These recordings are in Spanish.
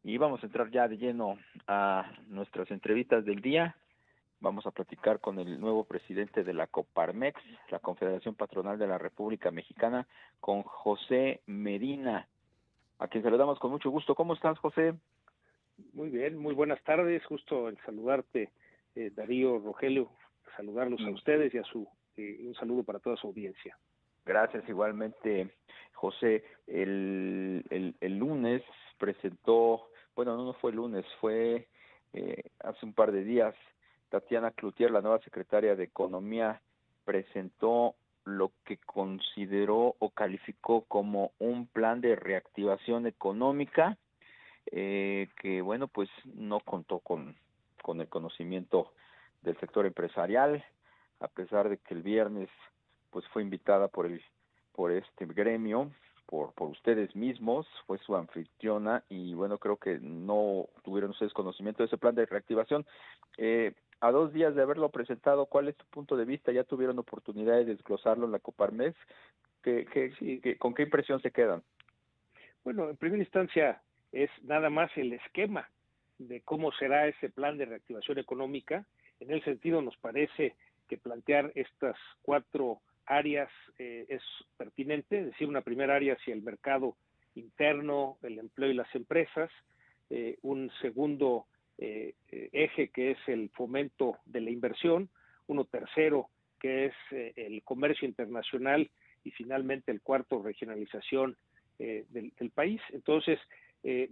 Y vamos a entrar ya de lleno a nuestras entrevistas del día. Vamos a platicar con el nuevo presidente de la Coparmex, la Confederación Patronal de la República Mexicana, con José Medina, a quien saludamos con mucho gusto. ¿Cómo estás, José? Muy bien, muy buenas tardes. Justo en saludarte, Darío, Rogelio, saludarlos a ustedes y un saludo para toda su audiencia. Gracias, igualmente, José. El lunes presentó, bueno, no fue el lunes, fue hace un par de días. Tatiana Cloutier, la nueva secretaria de Economía, presentó lo que consideró o calificó como un plan de reactivación económica, que bueno, pues no contó con el conocimiento del sector empresarial, a pesar de que el viernes pues fue invitada por este gremio, por ustedes mismos, fue su anfitriona, y bueno, creo que no tuvieron ustedes conocimiento de ese plan de reactivación. A 2 días de haberlo presentado, ¿cuál es tu punto de vista? ¿Ya tuvieron oportunidad de desglosarlo en la Coparmex? ¿Con qué impresión se quedan? Bueno, en primera instancia es nada más el esquema de cómo será ese plan de reactivación económica. En el sentido, nos parece que plantear estas 4 áreas es pertinente, es decir, una primera área hacia el mercado interno, el empleo y las empresas, un segundo eje que es el fomento de la inversión, uno tercero que es el comercio internacional y finalmente el cuarto, regionalización del país. Entonces,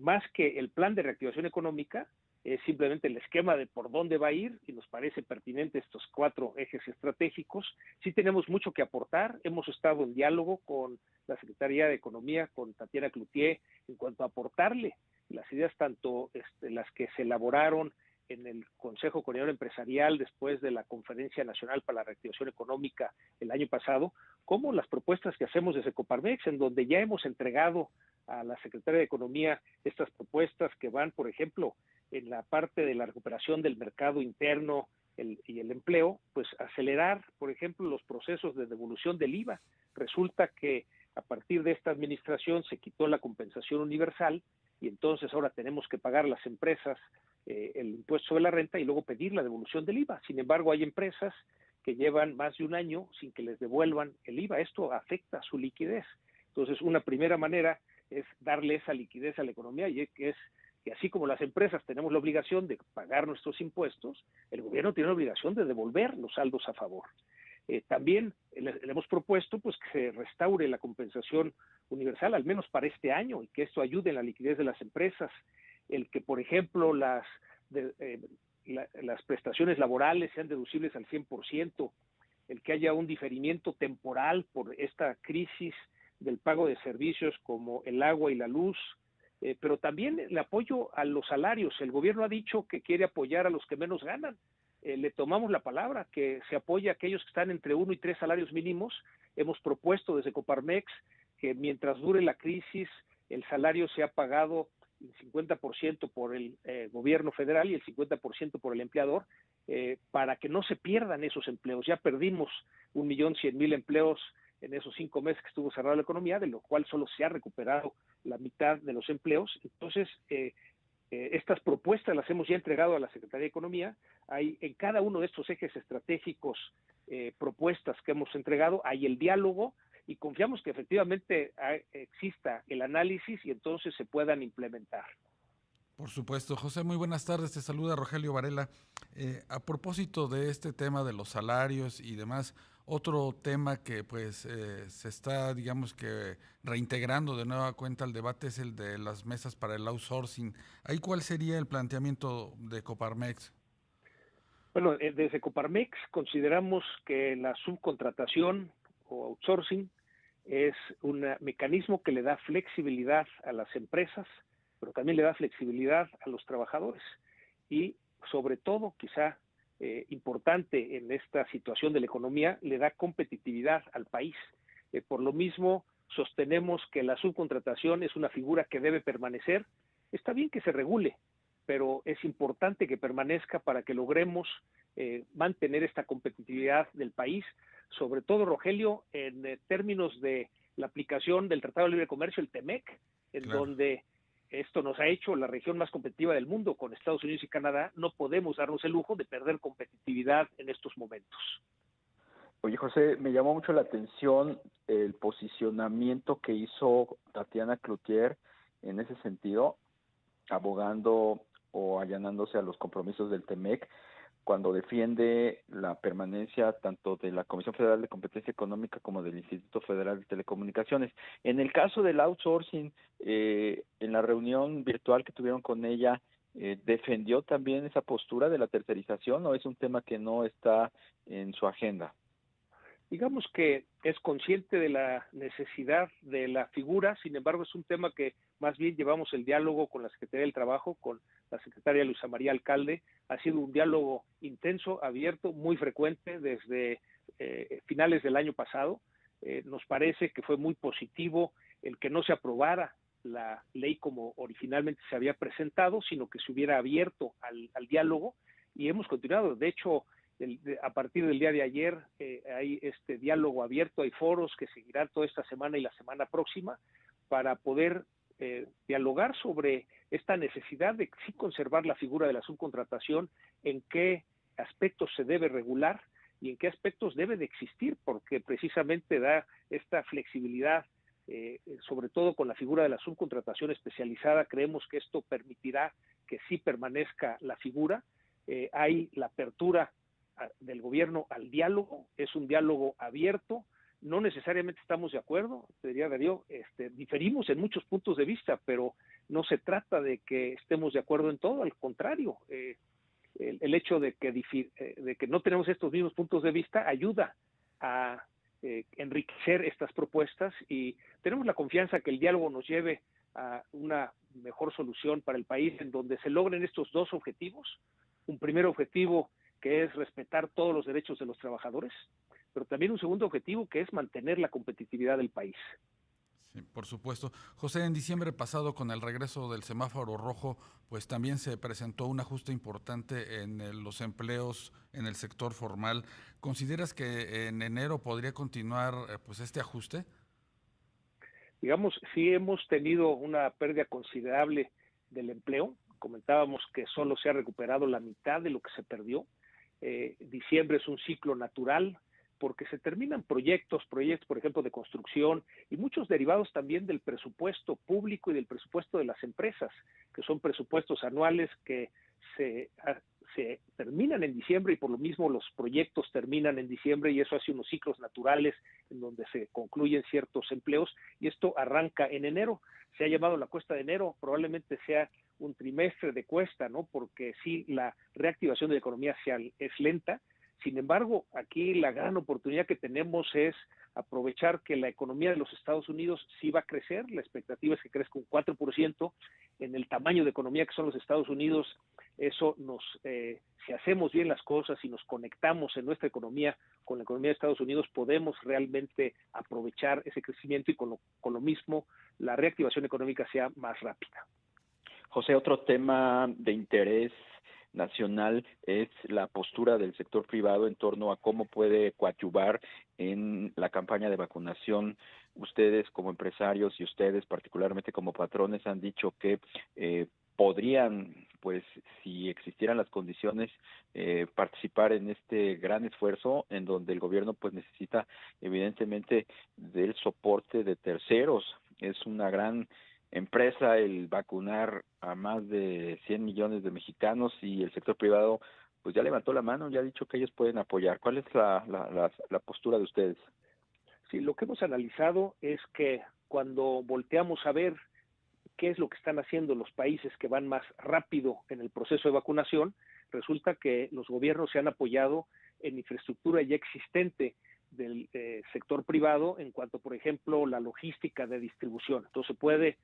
más que el plan de reactivación económica, es simplemente el esquema de por dónde va a ir, y nos parece pertinente estos 4 ejes estratégicos. Sí tenemos mucho que aportar. Hemos estado en diálogo con la Secretaría de Economía, con Tatiana Cloutier, en cuanto a aportarle las ideas, tanto las que se elaboraron en el Consejo Coordinador Empresarial después de la Conferencia Nacional para la Reactivación Económica el año pasado, como las propuestas que hacemos desde Coparmex, en donde ya hemos entregado a la Secretaría de Economía estas propuestas que van, por ejemplo, en la parte de la recuperación del mercado interno y el empleo, pues acelerar, por ejemplo, los procesos de devolución del IVA. Resulta que a partir de esta administración se quitó la compensación universal y entonces ahora tenemos que pagar las empresas el impuesto sobre la renta y luego pedir la devolución del IVA. Sin embargo, hay empresas que llevan más de un año sin que les devuelvan el IVA. Esto afecta su liquidez. Entonces, una primera manera es darle esa liquidez a la economía, y que es que así como las empresas tenemos la obligación de pagar nuestros impuestos, el gobierno tiene la obligación de devolver los saldos a favor. También le hemos propuesto pues que se restaure la compensación universal, al menos para este año, y que esto ayude en la liquidez de las empresas. El que, por ejemplo, las prestaciones laborales sean deducibles al 100%, el que haya un diferimiento temporal por esta crisis del pago de servicios como el agua y la luz, pero también el apoyo a los salarios. El gobierno ha dicho que quiere apoyar a los que menos ganan. Le tomamos la palabra, que se apoya a aquellos que están entre 1 y 3 salarios mínimos. Hemos propuesto desde Coparmex que mientras dure la crisis, el salario sea pagado el 50% por el gobierno federal y el 50% por el empleador, para que no se pierdan esos empleos. Ya perdimos 1.100.000 empleos en esos 5 meses que estuvo cerrada la economía, de lo cual solo se ha recuperado la mitad de los empleos. Entonces, estas propuestas las hemos ya entregado a la Secretaría de Economía. Hay en cada uno de estos ejes estratégicos propuestas que hemos entregado, hay el diálogo, y confiamos que efectivamente exista el análisis y entonces se puedan implementar. Por supuesto. José, muy buenas tardes. Te saluda Rogelio Varela. A propósito de este tema de los salarios y demás, otro tema que pues se está, digamos que reintegrando de nueva cuenta al debate es el de las mesas para el outsourcing. ¿Ahí cuál sería el planteamiento de Coparmex? Bueno, desde Coparmex consideramos que la subcontratación o outsourcing es un mecanismo que le da flexibilidad a las empresas, pero también le da flexibilidad a los trabajadores, y sobre todo, quizá importante en esta situación de la economía, le da competitividad al país. Por lo mismo, sostenemos que la subcontratación es una figura que debe permanecer. Está bien que se regule, pero es importante que permanezca para que logremos mantener esta competitividad del país, sobre todo, Rogelio, en términos de la aplicación del Tratado de Libre Comercio, el TEMEC, en Claro. donde esto nos ha hecho la región más competitiva del mundo con Estados Unidos y Canadá. No podemos darnos el lujo de perder competitividad en estos momentos. Oye, José, me llamó mucho la atención el posicionamiento que hizo Tatiana Cloutier en ese sentido, abogando o allanándose a los compromisos del TEMEC, cuando defiende la permanencia tanto de la Comisión Federal de Competencia Económica como del Instituto Federal de Telecomunicaciones. En el caso del outsourcing, en la reunión virtual que tuvieron con ella, ¿defendió también esa postura de la tercerización o es un tema que no está en su agenda? Digamos que es consciente de la necesidad de la figura, sin embargo es un tema que más bien llevamos el diálogo con la Secretaría del Trabajo, con la secretaria Luisa María Alcalde. Ha sido un diálogo intenso, abierto, muy frecuente desde finales del año pasado. Nos parece que fue muy positivo el que no se aprobara la ley como originalmente se había presentado, sino que se hubiera abierto al diálogo, y hemos continuado. De hecho, a partir del día de ayer hay este diálogo abierto, hay foros que seguirán toda esta semana y la semana próxima para poder dialogar sobre esta necesidad de sí conservar la figura de la subcontratación, en qué aspectos se debe regular y en qué aspectos debe de existir, porque precisamente da esta flexibilidad, sobre todo con la figura de la subcontratación especializada. Creemos que esto permitirá que sí permanezca la figura. Hay la apertura del gobierno al diálogo, es un diálogo abierto, no necesariamente estamos de acuerdo, te diría Darío, diferimos en muchos puntos de vista, pero no se trata de que estemos de acuerdo en todo, al contrario, el hecho de que no tenemos estos mismos puntos de vista ayuda a enriquecer estas propuestas, y tenemos la confianza que el diálogo nos lleve a una mejor solución para el país, en donde se logren estos dos objetivos. Un primer objetivo que es respetar todos los derechos de los trabajadores, pero también un segundo objetivo que es mantener la competitividad del país. Sí, por supuesto. José, en diciembre pasado, con el regreso del semáforo rojo, pues también se presentó un ajuste importante en los empleos en el sector formal. ¿Consideras que en enero podría continuar pues este ajuste? Digamos, sí hemos tenido una pérdida considerable del empleo. Comentábamos que solo se ha recuperado la mitad de lo que se perdió. Diciembre es un ciclo natural porque se terminan proyectos, por ejemplo, de construcción, y muchos derivados también del presupuesto público y del presupuesto de las empresas, que son presupuestos anuales que se terminan en diciembre, y por lo mismo los proyectos terminan en diciembre, y eso hace unos ciclos naturales en donde se concluyen ciertos empleos, y esto arranca en enero. Se ha llamado la cuesta de enero, probablemente sea un trimestre de cuesta, ¿no? Porque sí, la reactivación de la economía es lenta. Sin embargo, aquí la gran oportunidad que tenemos es aprovechar que la economía de los Estados Unidos sí va a crecer. La expectativa es que crezca un 4%. En el tamaño de economía que son los Estados Unidos, eso si hacemos bien las cosas y nos conectamos en nuestra economía con la economía de Estados Unidos, podemos realmente aprovechar ese crecimiento, y con lo mismo la reactivación económica sea más rápida. José, otro tema de interés nacional es la postura del sector privado en torno a cómo puede coadyuvar en la campaña de vacunación. Ustedes como empresarios y ustedes particularmente como patrones han dicho que podrían, pues si existieran las condiciones, participar en este gran esfuerzo en donde el gobierno pues necesita evidentemente del soporte de terceros. Es una gran empresa el vacunar a más de 100 millones de mexicanos, y el sector privado pues ya levantó la mano, ya ha dicho que ellos pueden apoyar. ¿Cuál es la postura de ustedes? Sí, lo que hemos analizado es que cuando volteamos a ver qué es lo que están haciendo los países que van más rápido en el proceso de vacunación, resulta que los gobiernos se han apoyado en infraestructura ya existente del sector privado en cuanto, por ejemplo, la logística de distribución. Entonces se puede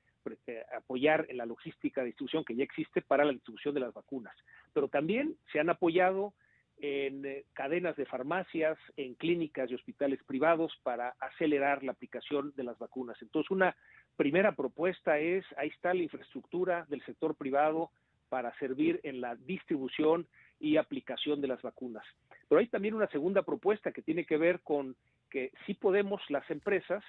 apoyar en la logística de distribución que ya existe para la distribución de las vacunas, pero también se han apoyado en cadenas de farmacias, en clínicas y hospitales privados para acelerar la aplicación de las vacunas. Entonces, una primera propuesta es, ahí está la infraestructura del sector privado para servir en la distribución y aplicación de las vacunas. Pero hay también una segunda propuesta que tiene que ver con que sí podemos las empresas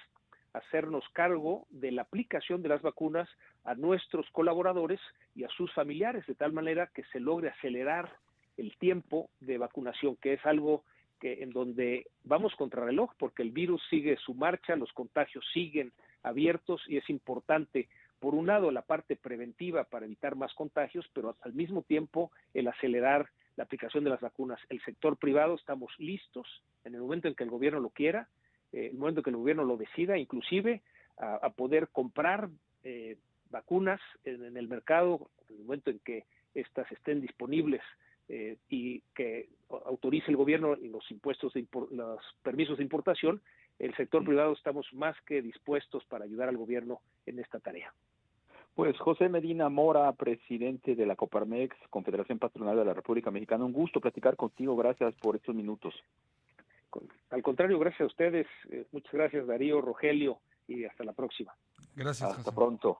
hacernos cargo de la aplicación de las vacunas a nuestros colaboradores y a sus familiares, de tal manera que se logre acelerar el tiempo de vacunación, que es algo que en donde vamos contra reloj, porque el virus sigue su marcha, los contagios siguen abiertos y es importante, por un lado, la parte preventiva para evitar más contagios, pero al mismo tiempo el acelerar la aplicación de las vacunas. El sector privado estamos listos en el momento en que el gobierno lo quiera, el momento en que el gobierno lo decida, inclusive a poder comprar vacunas en el mercado, en el momento en que estas estén disponibles y que autorice el gobierno y los impuestos, los permisos de importación. El sector privado estamos más que dispuestos para ayudar al gobierno en esta tarea. Pues José Medina Mora, presidente de la Coparmex, Confederación Patronal de la República Mexicana, un gusto platicar contigo, gracias por estos minutos. Al contrario, gracias a ustedes, muchas gracias Darío, Rogelio, y hasta la próxima. Gracias, Hasta José. pronto.